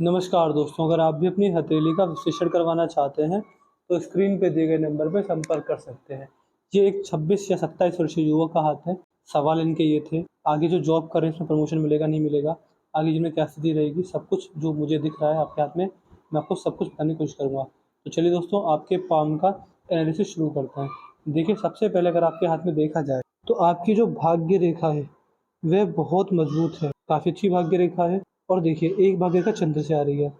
नमस्कार दोस्तों, अगर आप भी अपनी हथेली का विश्लेषण करवाना चाहते हैं, तो स्क्रीन पे दिए गए नंबर पर संपर्क कर सकते हैं। ये एक 26 या 27 वर्षीय युवक का हाथ है। सवाल इनके ये थे, आगे जो जॉब कर रहे हैं इसमें प्रमोशन मिलेगा, नहीं मिलेगा? आगे जिनमें क्या स्थिति रहेगी? सब कुछ जो मुझे दिख रहा है आपके हाथ में, मैं आपको सब कुछ बताने की कोशिश करूँगा। तो चलिए दोस्तों, आपके पाम का एनालिसिस शुरू करते हैं। देखिए, सबसे पहले अगर आपके हाथ में देखा जाए, तो आपकी जो भाग्य रेखा है, वह बहुत मजबूत है, काफ़ी अच्छी भाग्य रेखा है। और देखिए, एक भाग्य रेखा चंद्र से आ रही है।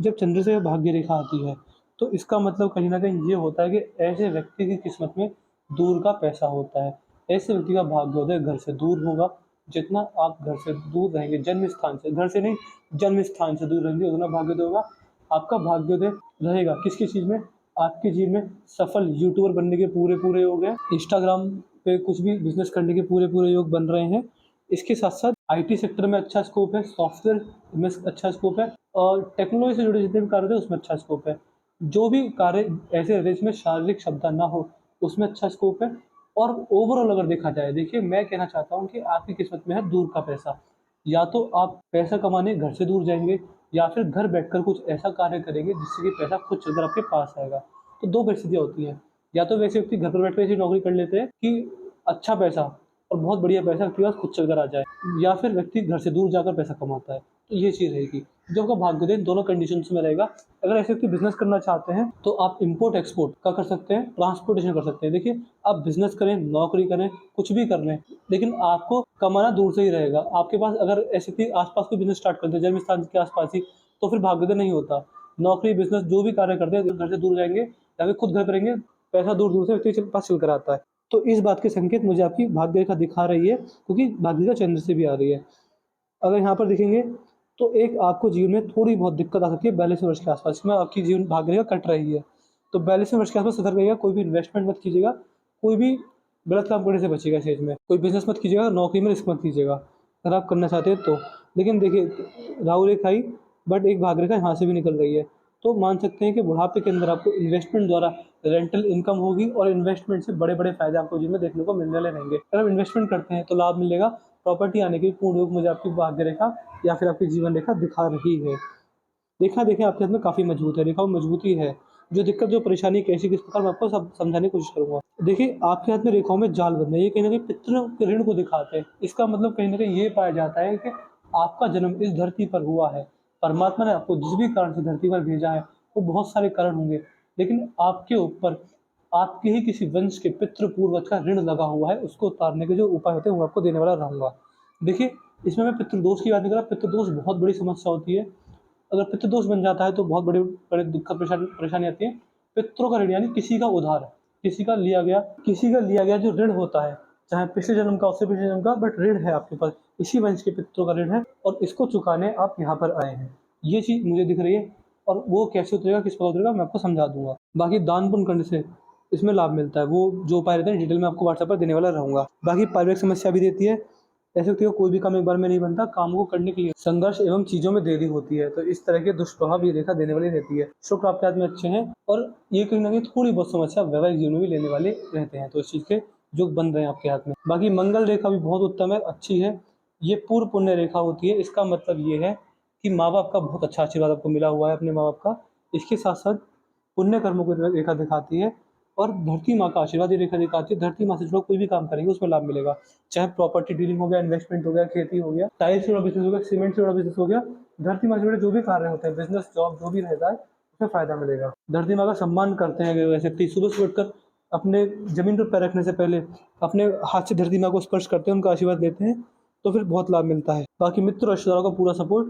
जब चंद्र से भाग्य रेखा आती है, तो इसका मतलब कहीं न कहीं ये होता है कि ऐसे व्यक्ति की किस्मत में दूर का पैसा होता है। ऐसे व्यक्ति का भाग्योदय घर से दूर होगा। जितना आप घर से दूर रहेंगे, जन्म स्थान से, घर से नहीं, जन्म स्थान से दूर रहेंगे, उतना भाग्योदय होगा। आपका भाग्योदय रहेगा किस-किस चीज़ में? आपके जीवन में सफल यूट्यूबर बनने के पूरे-पूरे योग हैं। इंस्टाग्राम पे कुछ भी बिज़नेस करने के पूरे-पूरे योग बन रहे हैं। इसके साथ-साथ आईटी सेक्टर में अच्छा स्कोप है, सॉफ्टवेयर में अच्छा स्कोप है और टेक्नोलॉजी से जुड़े जितने भी कार्य होते हैं उसमें अच्छा स्कोप है। जो भी कार्य ऐसे रहते हैं जिसमें शारीरिक क्षमता ना हो, उसमें अच्छा स्कोप है। और ओवरऑल अगर देखा जाए, देखिए मैं कहना चाहता हूँ कि आपकी किस्मत में है दूर का पैसा। या तो आप पैसा कमाने घर से दूर जाएँगे, या फिर घर बैठकर कुछ ऐसा कार्य करेंगे जिससे कि पैसा खुद चलकर आपके पास आएगा। तो 2 परिस्थितियाँ होती हैं, या तो वैसे व्यक्ति घर पर बैठकर ऐसी नौकरी कर लेते हैं कि अच्छा पैसा और बहुत बढ़िया पैसा आपके पास खुद चल कर आ जाए, या फिर व्यक्ति घर से दूर जाकर पैसा कमाता है। तो ये चीज़ रहेगी। जो आपका भाग्योदय इन दोनों कंडीशंस में रहेगा। अगर ऐसे व्यक्ति बिज़नेस करना चाहते हैं, तो आप इम्पोर्ट एक्सपोर्ट का कर सकते हैं, ट्रांसपोर्टेशन कर सकते हैं। देखिए, आप बिज़नेस करें, नौकरी करें, कुछ भी कर लें, लेकिन आपको कमाना दूर से ही रहेगा। आपके पास अगर ऐसे व्यक्ति आस-पास कोई बिज़नेस स्टार्ट करते हैं, जन्म स्थान के आस-पास ही, तो फिर भाग्योदय नहीं होता। नौकरी, बिज़नेस जो भी कार्य करते हैं, घर से दूर जाएँगे या फिर खुद घर पे रहेंगे, पैसा दूर-दूर से व्यक्ति के पास चल कर आता है। तो इस बात के संकेत मुझे आपकी भाग्य रेखा दिखा रही है, क्योंकि भाग्य रेखा चंद्र से भी आ रही है। अगर यहाँ पर देखेंगे, तो एक आपको जीवन में थोड़ी बहुत दिक्कत आ सकती है 42वें वर्ष के आस-पास, इसमें आपकी जीवन भाग्य रेखा कट रही है। तो 42वें वर्ष के आस-पास सतर्क रहिएगा, कोई भी इन्वेस्टमेंट मत कीजिएगा, कोई भी गलत काम करने से बचिएगा इस एज में। कोई बिज़नेस मत कीजिएगा, नौकरी में रिस्क मत लीजिएगा, अगर आप करना चाहते हैं तो। लेकिन देखिए, राहु रेखा आई, बट एक भाग्य रेखा यहाँ से भी निकल रही है। तो मान सकते हैं कि बुढ़ापे के अंदर आपको इन्वेस्टमेंट द्वारा रेंटल इनकम होगी, और इन्वेस्टमेंट से बड़े-बड़े फ़ायदे आपको जीवन में देखने को मिलने वाले रहेंगे। अगर आप इन्वेस्टमेंट करते हैं तो लाभ मिलेगा, प्रॉपर्टी आने के पूर्ण योग मुझे आपकी भाग्य रेखा या फिर आपकी जीवन रेखा दिखा रही है। रेखा देखिए आपके हाथ में काफ़ी मजबूत है, रेखा में मजबूती है। जो दिक्कत, जो परेशानी कैसी किस प्रकार, मैं आपको सब समझाने की कोशिश करूँगा। देखिए, आपके हाथ में रेखाओं में जाल बंधे हैं, ये कहीं न कहीं पितरों के ऋण को दिखाते हैं। इसका मतलब कहीं न कहीं ये पाया जाता है कि आपका जन्म इस धरती पर हुआ है। परमात्मा ने आपको जिस भी कारण से धरती पर भेजा है, वो बहुत सारे कारण होंगे, लेकिन आपके ऊपर आपके ही किसी वंश के पितृ पूर्वज का ऋण लगा हुआ है, उसको उतारने के जो उपाय होते हैं, वो आपको देने वाला रहूँगा। देखिए, इसमें मैं पितृदोष की बात नहीं कर रहा, पितृदोष बहुत बड़ी समस्या होती है। अगर पितृदोष बन जाता है तो बहुत बड़े दिक्कत परेशानी आती है। पितरों का ऋण यानी किसी का उधार, किसी का लिया गया जो ऋण होता है, चाहे पिछले जन्म का, उससे पिछले जन्म का, बट ऋण है आपके पास, इसी वंश के पितरों का ऋण है, और इसको चुकाने आप यहाँ पर आए हैं। ये चीज़ मुझे दिख रही है, और वो कैसे उतरेगा, किस प्रकार उतरेगा, मैं आपको समझा दूँगा। बाकी दान पुण्य करने से इसमें लाभ मिलता है, वो जो उपाय रहते हैं डिटेल में आपको व्हाट्सएप पर देने वाला रहूँगा। बाकी पारिवारिक समस्या भी देती है। ऐसे व्यक्ति को कोई भी काम एक बार में नहीं बनता, काम को करने के लिए संघर्ष एवं चीज़ों में देरी होती है, तो इस तरह के दुष्प्रभाव ये रेखा देने वाली रहती है। शुक्र आपके हाथ में अच्छे हैं, और ये कहीं न कहीं थोड़ी बहुत समस्या वैवाहिक जीवन में भी लेने वाले रहते हैं, तो इस चीज़ के योग बन रहे हैं आपके हाथ में। बाकी मंगल रेखा भी बहुत उत्तम है, अच्छी है। ये पूर्व पुण्य रेखा होती है, इसका मतलब ये है कि माँ-बाप का बहुत अच्छा आशीर्वाद आपको मिला हुआ है, अपने माँ-बाप का। इसके साथ-साथ पुण्य कर्मों की रेखा दिखाती है, और धरती माँ का आशीर्वाद ये रेखा दिखाती है। धरती माँ से जुड़ा कोई भी काम करेंगे उसमें लाभ मिलेगा, चाहे प्रॉपर्टी डीलिंग हो गया, इन्वेस्टमेंट हो गया, खेती हो गया, टाइल्स से जुड़ा बिज़नेस हो गया, सीमेंट से जुड़ा बिज़नेस हो गया। धरती माँ से जुड़े जो भी कार्य होते हैं, बिज़नेस, जॉब जो भी रहता है, उसमें फ़ायदा मिलेगा। धरती माँ का सम्मान करते हैं वैसे व्यक्ति, सुबह से उठकर अपने ज़मीन पर पैर रखने से पहले अपने हाथ से धरती माँ को स्पर्श करते हैं, उनका आशीर्वाद लेते हैं, तो फिर बहुत लाभ मिलता है। बाकी मित्र और रिश्तेदारों का पूरा सपोर्ट,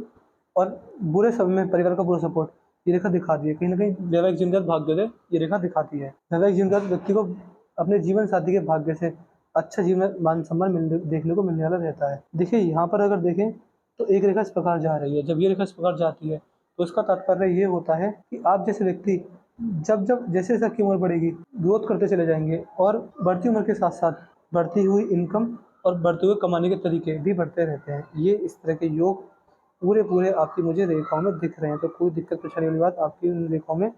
और बुरे समय में परिवार का पूरा सपोर्ट, ये रेखा दिखाती है। कहीं न कहीं वैवाहिक जीवन का भाग्योदय ये रेखा दिखाती है। वैवाहिक जीवन का व्यक्ति को अपने जीवन साथी के भाग्य से अच्छा जीवन, मान-सम्मान देखने को मिलने वाला रहता है। देखिए, यहाँ पर अगर देखें, तो एक रेखा इस प्रकार जा रही है। जब ये रेखा इस प्रकार जाती है, तो इसका तात्पर्य ये होता है कि आप जैसे व्यक्ति जब-जब जैसे-जैसे आपकी उम्र बढ़ेगी, ग्रोथ करते चले जाएँगे, और बढ़ती उम्र के साथ-साथ बढ़ती हुई इनकम और बढ़ते हुए कमाने के तरीके भी बढ़ते रहते हैं। ये इस तरह के योग पूरे-पूरे आपकी मुझे रेखाओं में दिख रहे हैं, तो कोई दिक्कत परेशानी वाली बात आपकी उन रेखाओं में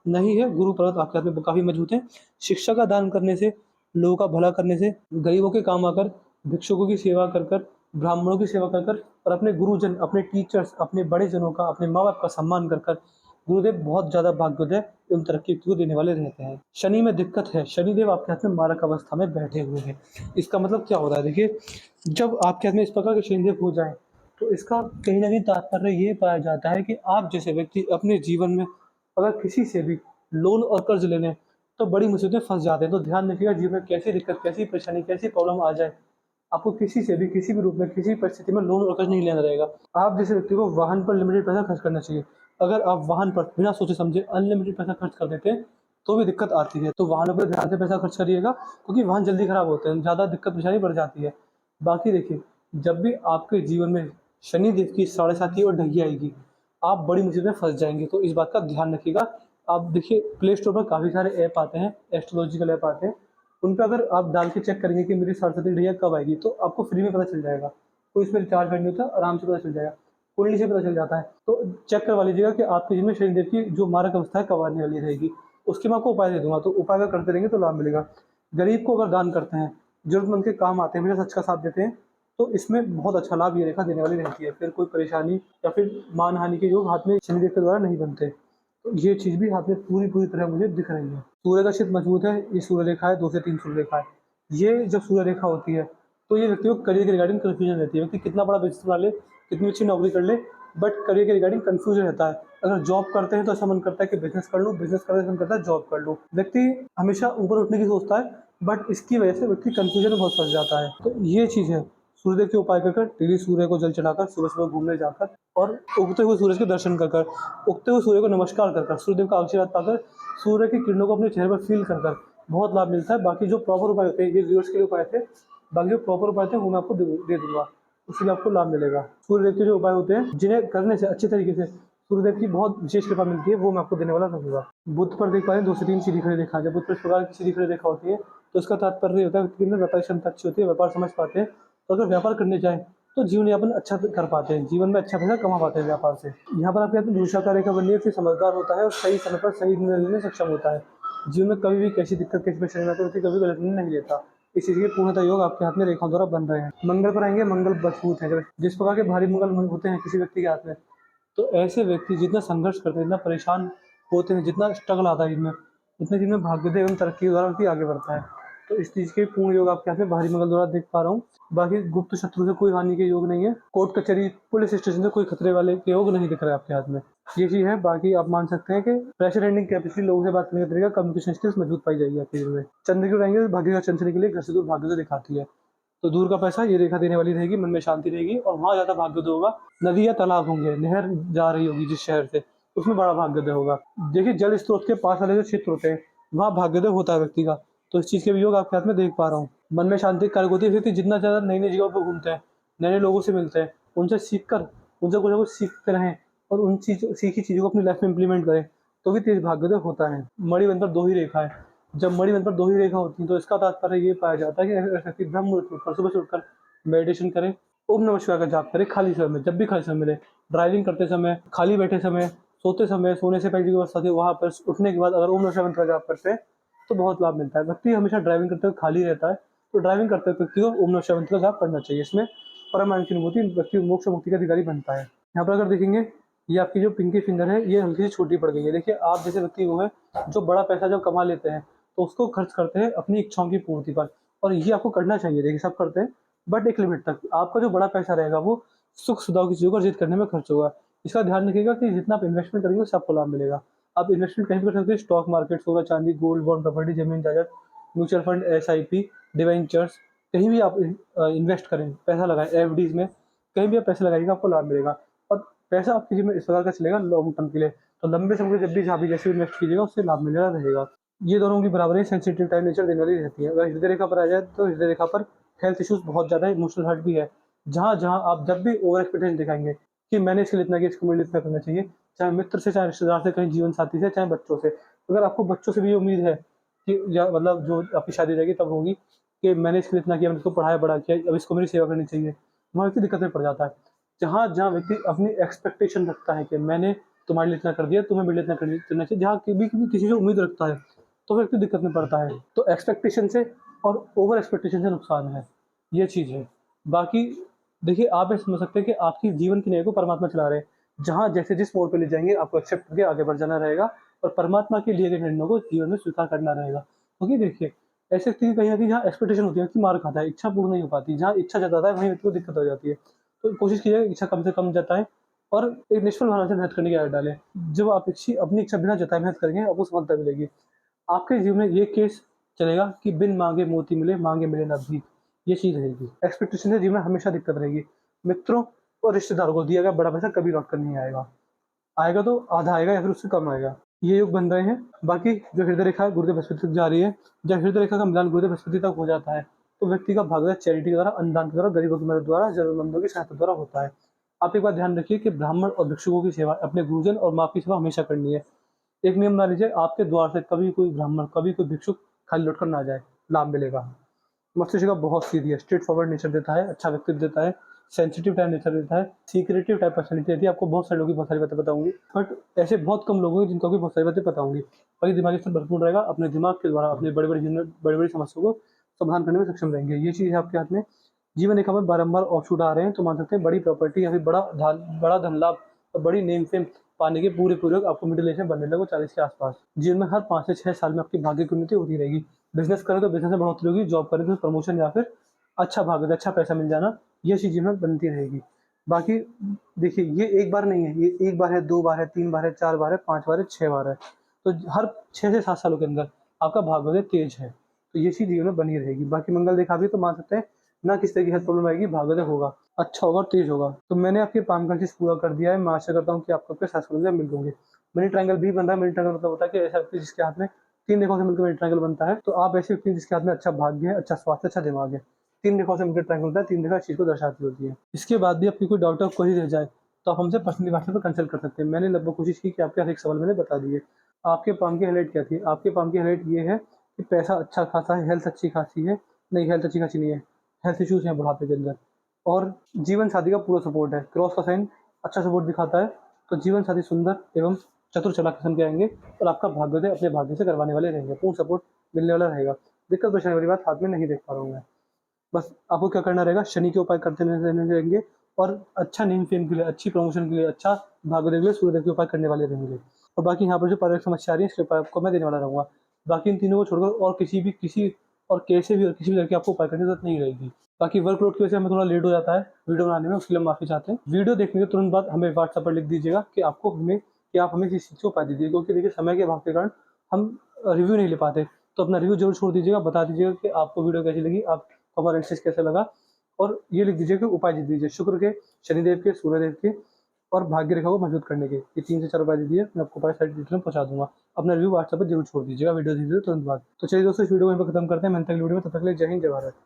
नहीं है। गुरु पर्वत आपके हाथ में काफ़ी मजबूत है। शिक्षा का दान करने से, लोगों का भला करने से, गरीबों के काम आकर, भिक्षुकों की सेवा कर कर, ब्राह्मणों की सेवा कर कर और अपने गुरुजन, अपने टीचर्स, अपने बड़े जनों का, अपने माँ बाप का सम्मान कर कर गुरुदेव बहुत ज़्यादा भाग्योदय एवं तरक्की को देने वाले रहते हैं। शनि में दिक्कत है, शनिदेव आपके हाथ में मारक अवस्था में बैठे हुए हैं। इसका मतलब क्या हो रहा है देखिए, जब आपके हाथ में इस प्रकार के शनिदेव हो जाएँ, तो इसका कहीं न कहीं तात्पर्य ये पाया जाता है कि आप जैसे व्यक्ति अपने जीवन में अगर किसी से भी लोन और कर्ज़ ले लें, तो बड़ी मुसीबत में फँस जाते हैं। तो ध्यान रखिएगा, जीवन में कैसी दिक्कत, कैसी परेशानी, कैसी प्रॉब्लम आ जाए, आपको किसी से भी, किसी भी रूप में, किसी परिस्थिति में लोन और कर्ज़ नहीं लेना रहेगा। आप जैसे व्यक्ति को वाहन पर लिमिटेड पैसा खर्च करना चाहिए। अगर आप वाहन पर बिना सोचे-समझे अनलिमिटेड पैसा खर्च कर देते हैं, तो भी दिक्कत आती है। तो वाहनों पे ध्यान से पैसा खर्च करिएगा, क्योंकि वाहन जल्दी खराब होते हैं, ज़्यादा दिक्कत परेशानी बढ़ जाती है। बाकी देखिए, जब भी आपके जीवन में शनिदेव की साढ़े साती और ढैया आएगी, आप बड़ी मुसीबत में फँस जाएँगे। तो इस बात का ध्यान रखिएगा। आप देखिए, प्ले स्टोर पर काफ़ी सारे ऐप आते हैं, एस्ट्रोलॉजिकल ऐप आते हैं। उन पे अगर आप डाल के चेक करेंगे कि मेरी सरस्वती ढैया कब आएगी, तो आपको फ्री में पता चल जाएगा। कोई इसमें रिचार्ज नहीं होता, आराम से पता चल जाएगा। कुंडली से पता चल जाता है। तो चेक करवा लीजिएगा कि आपके जीवन में शनिदेव की जो मारक अवस्था है कब आने वाली रहेगी। उसके मैं आपको उपाय दे दूँगा, तो उपाय अगर करते रहेंगे तो लाभ मिलेगा। गरीब को अगर दान करते हैं, ज़रूरतमंद के काम आते हैं, हमेशा सच का साथ देते हैं, तो इसमें बहुत अच्छा लाभ ये रेखा देने वाली रहती है। फिर कोई परेशानी या फिर मान-हानि के योग हाथ में शनिदेव के द्वारा नहीं बनते। तो ये चीज़ भी हाथ में पूरी तरह मुझे दिख रही है। सूर्य का चित्त मजबूत है, ये सूर्य रेखा है, 2 से 3 सूर्य रेखा है। ये जब सूर्य रेखा होती है, तो ये व्यक्ति को करियर के रिगार्डिंग कन्फ्यूजन रहती है। व्यक्ति कितना बड़ा बिज़नेस बना ले, कितनी अच्छी नौकरी कर ले, बट करियर के रिगार्डिंग कन्फ्यूजन रहता है। अगर जॉब करते हैं तो ऐसा मन करता है कि बिज़नेस कर लूँ, बिज़नेस करते मन करता है जॉब कर लूँ। व्यक्ति हमेशा ऊपर उठने की सोचता है, बट इसकी वजह से व्यक्ति कन्फ्यूजन में बहुत फँस जाता है। तो ये चीज़ है। सूर्यदेव के उपाय कर कर, डेली सूर्य को जल चढ़ाकर, सुबह-सुबह घूमने जाकर और उगते हुए सूरज के दर्शन कर कर, उगते हुए सूर्य को नमस्कार कर कर, सूर्यदेव का आशीर्वाद पाकर, सूर्य की किरणों को अपने चेहरे पर फ़ील कर कर बहुत लाभ मिलता है। बाकी जो प्रॉपर उपाय होते हैं, ये व्यूअर्स के लिए उपाय थे। बाकी जो प्रॉपर उपाय थे वो मैं आपको दे दूँगा, उससे भी आपको लाभ मिलेगा। सूर्यदेव के जो उपाय होते हैं, जिन्हें करने से अच्छे तरीके से सूर्यदेव की बहुत विशेष कृपा मिलती है, वो मैं आपको देने वाला रहूँगा। बुध पर देख पा रहे हैं 2 से 3 सीधी खड़ी रेखा। जब बुध पर इस प्रकार की सीधी खड़ी रेखा होती है, तो इसका तात्पर्य ये होता है व्यक्ति के अंदर व्यापार क्षमता अच्छी होती है, व्यापार समझ पाते हैं। तो अगर व्यापार करने जाएँ, तो जीवन यापन अच्छा कर पाते हैं, जीवन में अच्छा पैसा कमा पाते हैं व्यापार से। यहाँ पर आप कहते हैं दूसरा कार्य का बनने व्यक्ति समझदार होता है और सही समय पर सही निर्णय लेने में सक्षम होता है। जीवन में कभी भी कैसी दिक्कत, कैसी परेशानी आती है, व्यक्ति कभी गलत निर्णय नहीं लेता। इस चीज़ के पूर्णतः योग आपके हाथ में रेखाओं द्वारा बन रहे हैं। मंगल पर आएँगे, मंगल मजबूत है। जिस प्रकार के भारी मंगल होते हैं किसी व्यक्ति के हाथ में, तो ऐसे व्यक्ति जितना संघर्ष करते हैं, जितना परेशान होते हैं, जितना स्ट्रगल आता है जिनमें, उतने जिनमें भाग्योदय एवं तरक्की के द्वारा व्यक्ति आगे बढ़ता है। तो इस चीज़ के पूर्ण योग आपके हाथ में भारी मंगल द्वारा देख पा रहा हूँ। बाकी गुप्त शत्रु से कोई हानि के योग नहीं है। कोर्ट कचहरी, पुलिस स्टेशन से कोई खतरे वाले के योग नहीं दिख रहे आपके हाथ में। ये चीज़ है। बाकी आप मान सकते हैं कि प्रेशर हैंडलिंग कैपेसिटी, लोगों से बात करने का तरीका, कम्युनिकेशन स्किल्स मजबूत पाई जाएगी आपके जीवन में। चंद्र की ओर आएँगे तो भाग्य का चंचने के लिए घर से दूर भाग्योदय दिखाती है। तो दूर का पैसा ये रेखा देने वाली रहेगी, मन में शांति रहेगी और वहाँ ज़्यादा भाग्योदय होगा। नदी या तालाब होंगे, नहर जा रही होगी जिस शहर से, उसमें बड़ा भाग्योदय होगा। देखिए, जल स्रोत के पास वाले जो क्षेत्र होते हैं, वहाँ भाग्योदय होता है व्यक्ति का। तो इस चीज़ के भी योग आपके हाथ में देख पा रहा हूँ। मन में शांति कारक होती है। व्यक्ति जितना ज़्यादा नई-नई जगहों पे घूमते हैं, नए-नए लोगों से मिलते हैं, उनसे सीख कर, उनसे कुछ ना कुछ सीखते रहें और उन सीखी चीज़ों को अपनी लाइफ में इम्प्लीमेंट करें, तो भी तेज भाग्योदय होता है। मणिबंध पर 2 ही रेखा है। जब मणिबंध पर 2 ही रेखा होती है, तो इसका तात्पर्य ये पाया जाता है कि अगर व्यक्ति ब्रह्म मुहूर्त में सुबह से उठकर मेडिटेशन करें, ओम नमः शिवाय का जाप करें खाली समय में, जब भी खाली समय मिले, ड्राइविंग करते समय, खाली बैठे समय, सोते समय, सोने से पहले की व्यवस्था थी वहाँ पर उठने के बाद अगर ओम नमः शिवाय मंत्र का जाप करते हैं, तो बहुत लाभ मिलता है। व्यक्ति हमेशा ड्राइविंग करते हुए खाली रहता है, तो ड्राइविंग करते हुए व्यक्ति को ओम नमः शिवाय मंत्र का जाप करना चाहिए। इसमें परम आनंद की अनुभूति, व्यक्ति मोक्ष मुक्ति का अधिकारी बनता है। यहाँ पर अगर देखेंगे, ये आपकी जो पिंकी फिंगर है, ये हल्की सी छोटी पड़ गई है। देखिए, आप जैसे व्यक्ति वो हैं, जो बड़ा पैसा जब कमा लेते हैं, तो उसको खर्च करते हैं अपनी इच्छाओं की पूर्ति पर, और ये आपको करना चाहिए। देखिए, सब करते हैं, बट एक लिमिट तक। आपका जो बड़ा पैसा रहेगा, वो सुख-सुविधाओं की चीज़ों को अर्जित करने में खर्च होगा। इसका ध्यान रखिएगा कि जितना आप इन्वेस्टमेंट करेंगे, उससे आपको लाभ मिलेगा। आप इन्वेस्टमेंट कहीं भी कर सकते हैं, स्टॉक मार्केट, सोना चांदी, गोल्ड, बॉन्ड, प्रॉपर्टी, ज़मीन-जायदाद, म्यूचुअल फंड, एसआईपी, डिबेंचर्स, कहीं भी आप इन्वेस्ट करें, पैसा लगाएँ, एफडीज़ में, कहीं भी आप पैसे लगाइएगा, आपको लाभ मिलेगा। और पैसा आपके जेब में इस प्रकार का चलेगा लॉन्ग टर्म के लिए, तो लंबे समय के जब भी जहाँ भी जैसे इन्वेस्ट कीजिएगा, उससे लाभ मिलेगा रहेगा। ये दोनों की बराबरी सेंसिटिव टाइप नेचर देने वाली रहती है। अगर हृदय रेखा पर आ जाए, तो हृदय रेखा पर हेल्थ इश्यूज़ बहुत ज़्यादा है, इमोशनल हर्ट भी है। जहाँ-जहाँ आप जब भी ओवर एक्सपेक्टेशन दिखाएँगे कि मैंने इसके लिए इतना किया, इसको मेरे लिए इतना करना चाहिए, चाहे मित्र से, चाहे रिश्तेदार से, कहीं जीवन साथी से, चाहे बच्चों से। अगर आपको बच्चों से भी ये उम्मीद है कि या मतलब जो आपकी शादी रहेगी तब होगी कि मैंने इसके लिए इतना किया, मैंने इसको पढ़ाया, बड़ा किया, अब इसको मेरी सेवा करनी चाहिए, वहाँ व्यक्ति दिक्कत में पड़ जाता है। जहाँ व्यक्ति अपनी एक्सपेक्टेशन रखता है कि मैंने तुम्हारे लिए इतना कर दिया, तुम्हें मेरे लिए इतना करना चाहिए, जहाँ कभी कभी किसी से उम्मीद रखता है, तो व्यक्ति दिक्कत में पड़ता है। तो एक्सपेक्टेशन से और ओवर एक्सपेक्टेशन से नुकसान है, ये चीज़ है। बाकी देखिए, आप ये समझ सकते हैं कि आपकी जीवन की नैया को परमात्मा चला रहे हैं। जहाँ जैसे जिस मोड़ पे ले जाएँगे आपको एक्सेप्ट करके आगे बढ़ जाना रहेगा और परमात्मा के लिए गए निर्णयों को जीवन में स्वीकार करना रहेगा। क्योंकि देखिए, ऐसे व्यक्ति की कहीं न कहीं जहाँ एक्सपेक्टेशन होती है व्यक्ति मार खाता है, इच्छा पूर्ण नहीं हो पाती। जहाँ इच्छा जताता है वहीं व्यक्ति को दिक्कत हो जाती है। तो कोशिश कीजिए इच्छा कम से कम जताएँ और एक निष्फल भावना से मेहनत करने की आदत डालें। जब आप अपनी इच्छा बिना जताए मेहनत करेंगे आपको सफलता मिलेगी। आपके जीवन में ये केस चलेगा कि बिन माँगे मोती मिले, माँगे मिले ना भीख, ये चीज़ रहेगी। एक्सपेक्टेशन से जीवन में हमेशा दिक्कत रहेगी। मित्रों और रिश्तेदारों को दिया गया बड़ा पैसा कभी लौट कर नहीं आएगा। आएगा तो आधा आएगा या फिर उससे कम आएगा। ये योग बन रहे हैं। बाकी जो हृदय रेखा है गुरुदेव बृहस्पति तक जा रही है। जब हृदय रेखा का मिलान गुरुदेव बृहस्पति तक हो जाता है, तो व्यक्ति का भाग्य चैरिटी के द्वारा, अनुदान के द्वारा, गरीबों की मदद द्वारा, ज़रूरतमंदों की सहायता द्वारा होता है। आप एक बात ध्यान रखिए कि ब्राह्मण और भिक्षुकों की सेवा, अपने गुरुजन और माँ की सेवा हमेशा करनी है। एक नियम बना लीजिए, आपके द्वार से कभी कोई ब्राह्मण, कभी कोई भिक्षुक खाली लौट कर ना जाए, लाभ मिलेगा। मस्तिष्क बहुत सीधी है, स्ट्रेट फॉरवर्ड नेचर देता है, अच्छा व्यक्तित्व देता है, सेंसिटिव टाइप नेचर देता है, सीक्रेटिव टाइप पर्सनैलिटी देती है। आपको बहुत सारे लोगों की बहुत सारी बातें बताऊँगी, बट ऐसे बहुत कम लोग होंगे जिनको भी बहुत सारी बातें पता होंगी। और ये दिमागी स्तर भरपूर रहेगा, अपने दिमाग के द्वारा अपने बड़ी-बड़ी समस्याओं को समाधान करने में सक्षम रहेंगे। ये चीज़ है आपके हाथ में। जीवन रेखा में बारंबार ऑफशूट आ रहे हैं, तो मान सकते हैं बड़ी प्रॉपर्टी या फिर बड़ा धन लाभ और बड़ी नेम फेम पाने के पूरे योग आपको मिडिल एज में बनने लगो 40 के आस-पास। जीवन में हर 5 से 6 साल में आपकी भाग्य की उन्नति होती रहेगी। बिज़नेस करें तो बिज़नेस में बढ़ोतरी होगी, जॉब करें तो प्रमोशन या फिर अच्छा भाग्य, अच्छा पैसा मिल जाना, ये चीज़ जीवन में बनती रहेगी। बाकी देखिए, ये एक बार नहीं है, ये 1 बार है, 2 बार है, 3 बार है, 4 बार है, 5 बार है, 6 बार है। तो हर 6 से 7 सालों के अंदर आपका भाग्योदय तेज है। तो ये चीज़ जीवन में बनी रहेगी। बाकी मंगल देखा भी तो मान सकते हैं ना किसी तरह की हेल्थ प्रॉब्लम आएगी, भाग्योदय होगा, अच्छा होगा और तेज होगा। तो मैंने आपके काम का चीज़ पूरा कर दिया है। मैं आशा करता हूँ कि आपको आपके सक्सेसफुल मिल होंगे। मनी ट्रायंगल भी बन रहा है। मनी ट्रायंगल मतलब होता है कि ऐसा व्यक्ति जिसके हाथ में 3 रेखाओं से मिलकर मनी ट्रायंगल बनता है। तो आप ऐसे व्यक्ति जिसके हाथ में अच्छा भाग्य है, अच्छा स्वास्थ्य, अच्छा दिमाग है। 3 रेखाओं से मिलकर ट्रायंगल बनता है, 3 रेखा इस चीज़ को दर्शाती होती है। इसके बाद भी आपकी कोई डाउट या क्वेरी रह जाए तो आप हमसे पर्सनली व्हाट्सएप पर कंसल्ट कर सकते हैं। मैंने लगभग कोशिश की कि आपके हर एक सवाल मैंने बता दिए। आपके पाम की हाइलाइट क्या थी? आपके पाम की हाइलाइट ये है कि पैसा अच्छा खासा है, हेल्थ अच्छी खासी है, नहीं हेल्थ अच्छी खासी नहीं है, हेल्थ इश्यूज़ हैं बुढ़ापे के अंदर और जीवन साथी का पूरा सपोर्ट है। क्रॉस का साइन अच्छा सपोर्ट दिखाता है, तो जीवन साथी सुंदर एवं चतुर चालाक किस्म के आएँगे और आपका भाग्योदय अपने भाग्य से करवाने वाले रहेंगे। पूर्ण सपोर्ट मिलने वाला रहेगा। दिक्कत परेशानी वाली बात हाथ में नहीं देख पा रहा हूँ मैं। बस आपको क्या करना रहेगा, शनि के उपाय करते रहने रहेंगे और अच्छा नेम फेम के लिए, अच्छी प्रमोशन के लिए, अच्छा भाग्योदय के लिए सूर्यदेव के उपाय करने वाले रहेंगे। और बाकी यहाँ पर जो पारिवारिक समस्या आ रही है इसके उपाय आपको मैं देने वाला रहूँगा। बाकी इन तीनों को छोड़कर और किसी और कैसे भी और किसी भी तरह के आपको उपाय करने की ज़रूरत नहीं रहेगी। बाकी वर्कलोड की वजह से हमें थोड़ा लेट हो जाता है वीडियो बनाने में, उसके लिए हम माफ़ी चाहते हैं। वीडियो देखने के तुरंत बाद हमें व्हाट्सएप पर लिख दीजिएगा कि आप हमें किस चीज़ के उपाय दीजिए, क्योंकि देखिए समय के अभाव के कारण हम रिव्यू नहीं ले पाते। तो अपना रिव्यू ज़रूर छोड़ दीजिएगा, बता दीजिएगा कि आपको वीडियो कैसी लगी, आपको हमारा एनालिसिस कैसा लगा और ये लिख दीजिए कि उपाय दे दीजिए शुक्र के, शनिदेव के, सूर्यदेव के और भाग्य रेखा को मजबूत करने के। ये 3 से 4 उपाय दे दिए, मैं आपको उपाय सारी डिटेल में पहुँचा दूँगा। अपना रिव्यू व्हाट्सएप पर ज़रूर छोड़ दीजिएगा वीडियो देखते हुए तुरंत बाद। तो चलिए दोस्तों, इस वीडियो को यहीं पे खत्म करते हैं। मिलते हैं अगली वीडियो में, तब तक के लिए जय हिंद, जय भारत।